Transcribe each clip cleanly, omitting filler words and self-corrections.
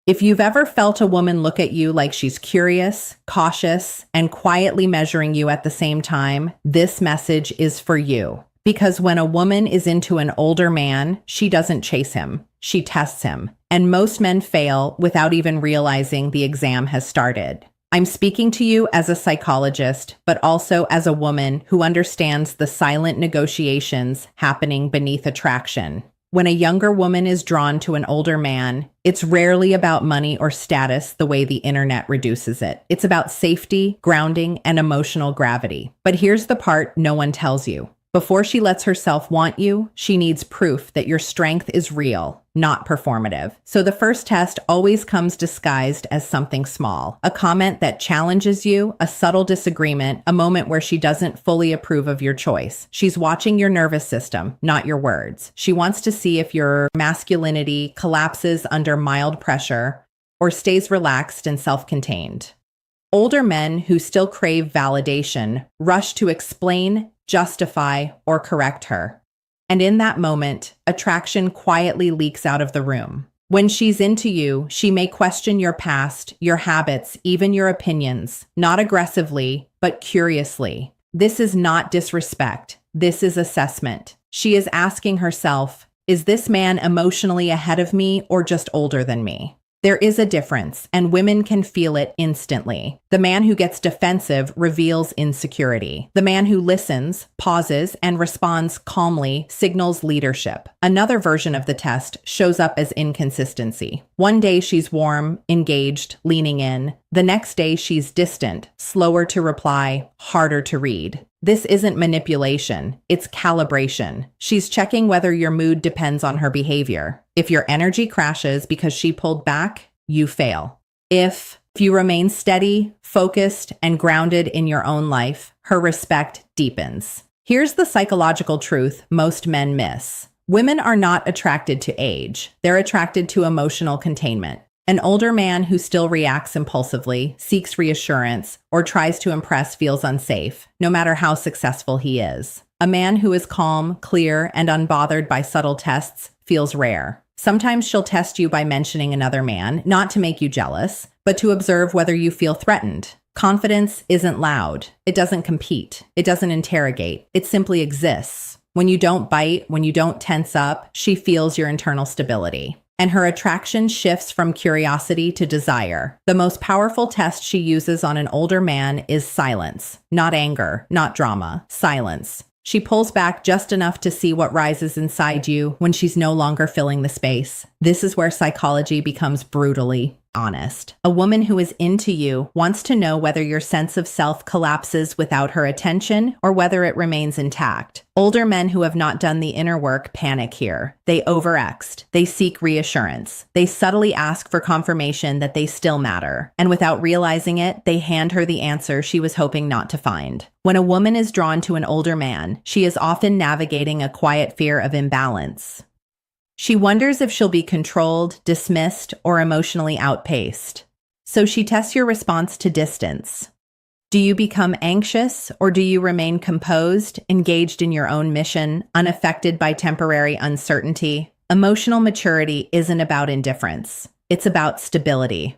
If you've ever felt a woman look at you like she's curious, cautious, and quietly measuring you at the same time, this message is for you. Because when a woman is into an older man, she doesn't chase him, she tests him. And most men fail without even realizing the exam has started. I'm speaking to you as a psychologist, but also as a woman who understands the silent negotiations happening beneath attraction. When a younger woman is drawn to an older man, it's rarely about money or status the way the internet reduces it. It's about safety, grounding, and emotional gravity. But here's the part no one tells you. Before she lets herself want you, she needs proof that your strength is real, not performative. So the first test always comes disguised as something small. A comment that challenges you, a subtle disagreement, a moment where she doesn't fully approve of your choice. She's watching your nervous system, not your words. She wants to see if your masculinity collapses under mild pressure or stays relaxed and self-contained. Older men who still crave validation rush to explain, justify, or correct her. And in that moment, attraction quietly leaks out of the room. When she's into you, she may question your past, your habits, even your opinions, not aggressively, but curiously. This is not disrespect. This is assessment. She is asking herself, is this man emotionally ahead of me or just older than me? There is a difference, and women can feel it instantly. The man who gets defensive reveals insecurity. The man who listens, pauses, and responds calmly signals leadership. Another version of the test shows up as inconsistency. One day she's warm, engaged, leaning in. The next day she's distant, slower to reply, harder to read. This isn't manipulation, it's calibration. She's checking whether your mood depends on her behavior. If your energy crashes because she pulled back, you fail. If you remain steady, focused, and grounded in your own life, her respect deepens. Here's the psychological truth most men miss. Women are not attracted to age. They're attracted to emotional containment. An older man who still reacts impulsively, seeks reassurance, or tries to impress feels unsafe, no matter how successful he is. A man who is calm, clear, and unbothered by subtle tests feels rare. Sometimes she'll test you by mentioning another man, not to make you jealous, but to observe whether you feel threatened. Confidence isn't loud. It doesn't compete. It doesn't interrogate. It simply exists. When you don't bite, when you don't tense up, she feels your internal stability. And her attraction shifts from curiosity to desire. The most powerful test she uses on an older man is silence. Not anger, not drama, silence. She pulls back just enough to see what rises inside you when she's no longer filling the space. This is where psychology becomes brutally honest. A woman who is into you wants to know whether your sense of self collapses without her attention or whether it remains intact. Older men who have not done the inner work panic here. They overextend. They seek reassurance. They subtly ask for confirmation that they still matter. And without realizing it, they hand her the answer she was hoping not to find. When a woman is drawn to an older man, she is often navigating a quiet fear of imbalance. She wonders if she'll be controlled, dismissed, or emotionally outpaced. So she tests your response to distance. Do you become anxious, or do you remain composed, engaged in your own mission, unaffected by temporary uncertainty? Emotional maturity isn't about indifference. It's about stability.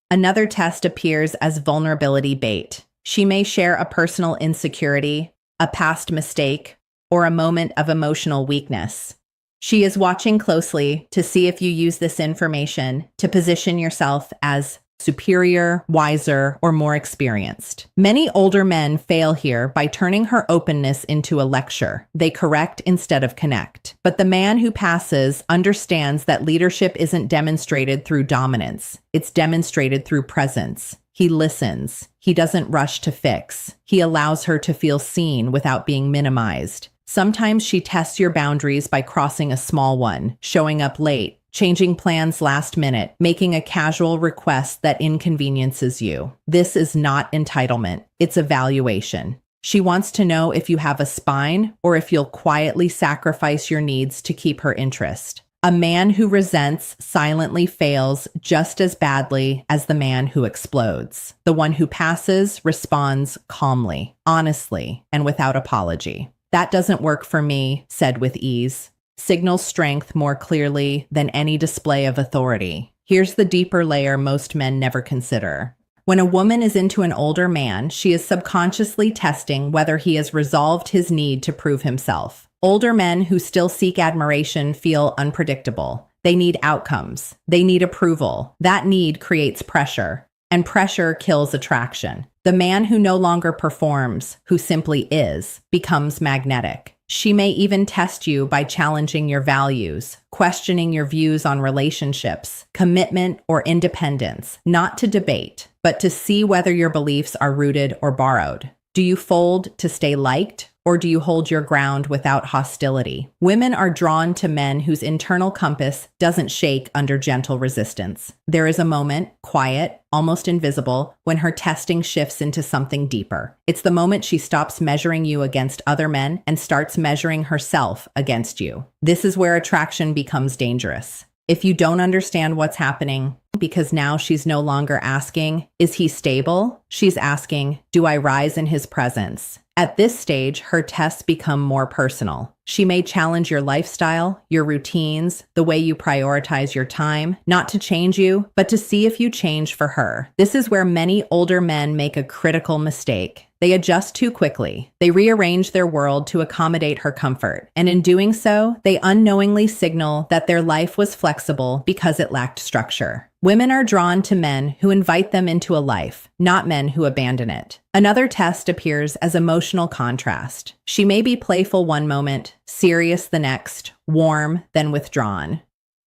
Another test appears as vulnerability bait. She may share a personal insecurity, a past mistake, or a moment of emotional weakness. She is watching closely to see if you use this information to position yourself as superior, wiser, or more experienced. Many older men fail here by turning her openness into a lecture. They correct instead of connect. But the man who passes understands that leadership isn't demonstrated through dominance. It's demonstrated through presence. He listens. He doesn't rush to fix. He allows her to feel seen without being minimized. Sometimes she tests your boundaries by crossing a small one, showing up late, changing plans last minute, making a casual request that inconveniences you. This is not entitlement. It's evaluation. She wants to know if you have a spine or if you'll quietly sacrifice your needs to keep her interest. A man who resents silently fails just as badly as the man who explodes. The one who passes responds calmly, honestly, and without apology. That doesn't work for me, said with ease, signals strength more clearly than any display of authority. Here's the deeper layer most men never consider. When a woman is into an older man, she is subconsciously testing whether he has resolved his need to prove himself. Older men who still seek admiration feel unpredictable. They need outcomes. They need approval. That need creates pressure, and pressure kills attraction. The man who no longer performs, who simply is, becomes magnetic. She may even test you by challenging your values, questioning your views on relationships, commitment, or independence, not to debate, but to see whether your beliefs are rooted or borrowed. Do you fold to stay liked, or do you hold your ground without hostility? Women are drawn to men whose internal compass doesn't shake under gentle resistance. There is a moment, quiet, almost invisible, when her testing shifts into something deeper. It's the moment she stops measuring you against other men and starts measuring herself against you. This is where attraction becomes dangerous. If you don't understand what's happening, because now she's no longer asking, is he stable? She's asking, do I rise in his presence? At this stage, her tests become more personal. She may challenge your lifestyle, your routines, the way you prioritize your time, not to change you, but to see if you change for her. This is where many older men make a critical mistake. They adjust too quickly. They rearrange their world to accommodate her comfort. And in doing so, they unknowingly signal that their life was flexible because it lacked structure. Women are drawn to men who invite them into a life, not men who abandon it. Another test appears as emotional contrast. She may be playful one moment, serious the next, warm, then withdrawn.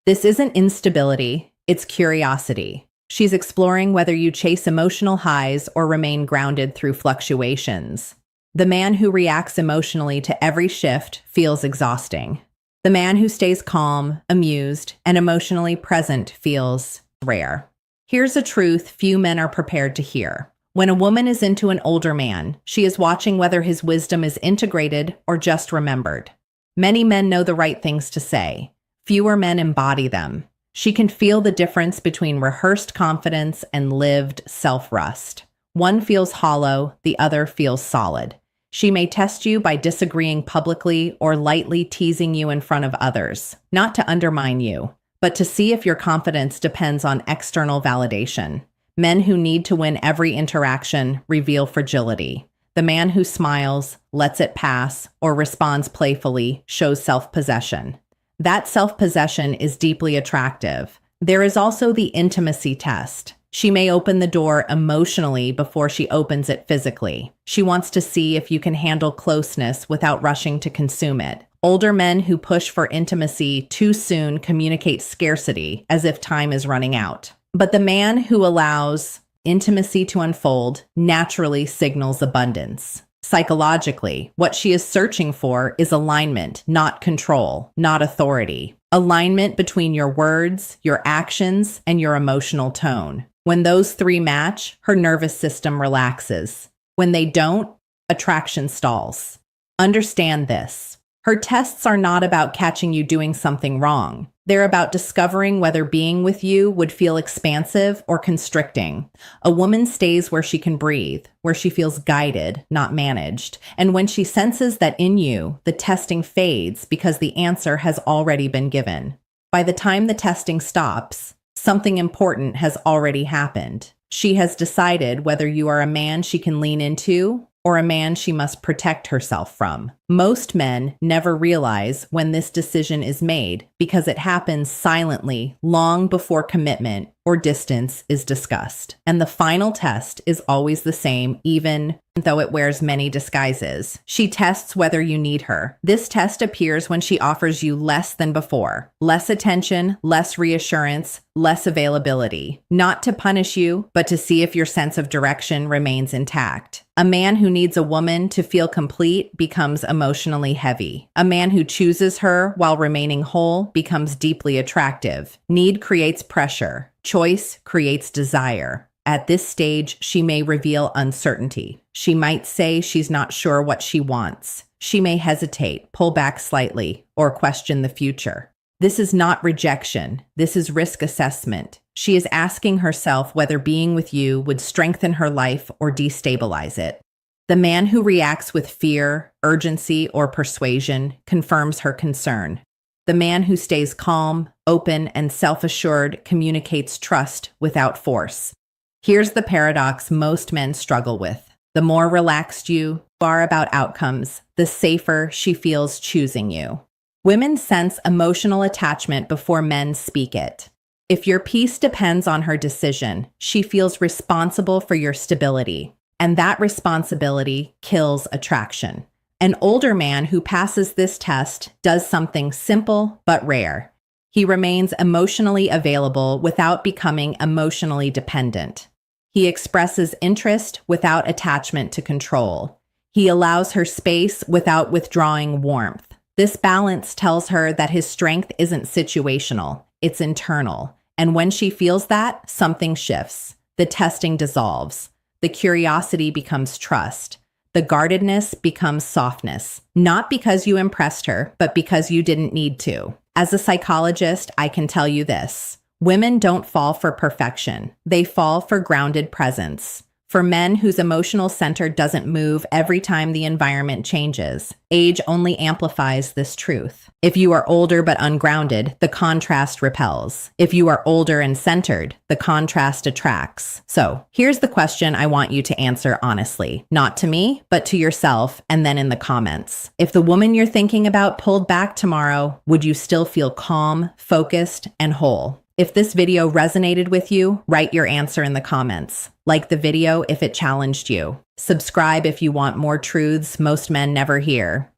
This isn't instability, it's curiosity. She's exploring whether you chase emotional highs or remain grounded through fluctuations. The man who reacts emotionally to every shift feels exhausting. The man who stays calm, amused, and emotionally present feels rare. Here's a truth few men are prepared to hear. When a woman is into an older man, she is watching whether his wisdom is integrated or just remembered. Many men know the right things to say. Fewer men embody them. She can feel the difference between rehearsed confidence and lived self-rust. One feels hollow, the other feels solid. She may test you by disagreeing publicly or lightly teasing you in front of others, not to undermine you, but to see if your confidence depends on external validation. Men who need to win every interaction reveal fragility. The man who smiles, lets it pass, or responds playfully shows self-possession. That self-possession is deeply attractive. There is also the intimacy test. She may open the door emotionally before she opens it physically. She wants to see if you can handle closeness without rushing to consume it. Older men who push for intimacy too soon communicate scarcity, as if time is running out. But the man who allows intimacy to unfold naturally signals abundance. Psychologically, what she is searching for is alignment, not control, not authority. Alignment between your words, your actions, and your emotional tone. When those three match, her nervous system relaxes. When they don't, attraction stalls. Understand this. Her tests are not about catching you doing something wrong. They're about discovering whether being with you would feel expansive or constricting. A woman stays where she can breathe, where she feels guided, not managed. And when she senses that in you, the testing fades because the answer has already been given. By the time the testing stops, something important has already happened. She has decided whether you are a man she can lean into or a man she must protect herself from. Most men never realize when this decision is made because it happens silently long before commitment or distance is discussed. And the final test is always the same, even though it wears many disguises. She tests whether you need her. This test appears when she offers you less than before. Less attention, less reassurance, less availability. Not to punish you, but to see if your sense of direction remains intact. A man who needs a woman to feel complete becomes emotionally heavy. A man who chooses her while remaining whole becomes deeply attractive. Need creates pressure. Choice creates desire. At this stage, she may reveal uncertainty. She might say she's not sure what she wants. She may hesitate, pull back slightly, or question the future. This is not rejection. This is risk assessment. She is asking herself whether being with you would strengthen her life or destabilize it. The man who reacts with fear, urgency, or persuasion confirms her concern. The man who stays calm, open, and self-assured communicates trust without force. Here's the paradox most men struggle with. The more relaxed you are about outcomes, the safer she feels choosing you. Women sense emotional attachment before men speak it. If your peace depends on her decision, she feels responsible for your stability, and that responsibility kills attraction. An older man who passes this test does something simple but rare. He remains emotionally available without becoming emotionally dependent. He expresses interest without attachment to control. He allows her space without withdrawing warmth. This balance tells her that his strength isn't situational, it's internal. And when she feels that, something shifts. The testing dissolves. The curiosity becomes trust. The guardedness becomes softness. Not because you impressed her, but because you didn't need to. As a psychologist, I can tell you this. Women don't fall for perfection. They fall for grounded presence. For men whose emotional center doesn't move every time the environment changes, age only amplifies this truth. If you are older but ungrounded, the contrast repels. If you are older and centered, the contrast attracts. So, here's the question I want you to answer honestly. Not to me, but to yourself, and then in the comments. If the woman you're thinking about pulled back tomorrow, would you still feel calm, focused, and whole? If this video resonated with you, write your answer in the comments. Like the video if it challenged you. Subscribe if you want more truths most men never hear.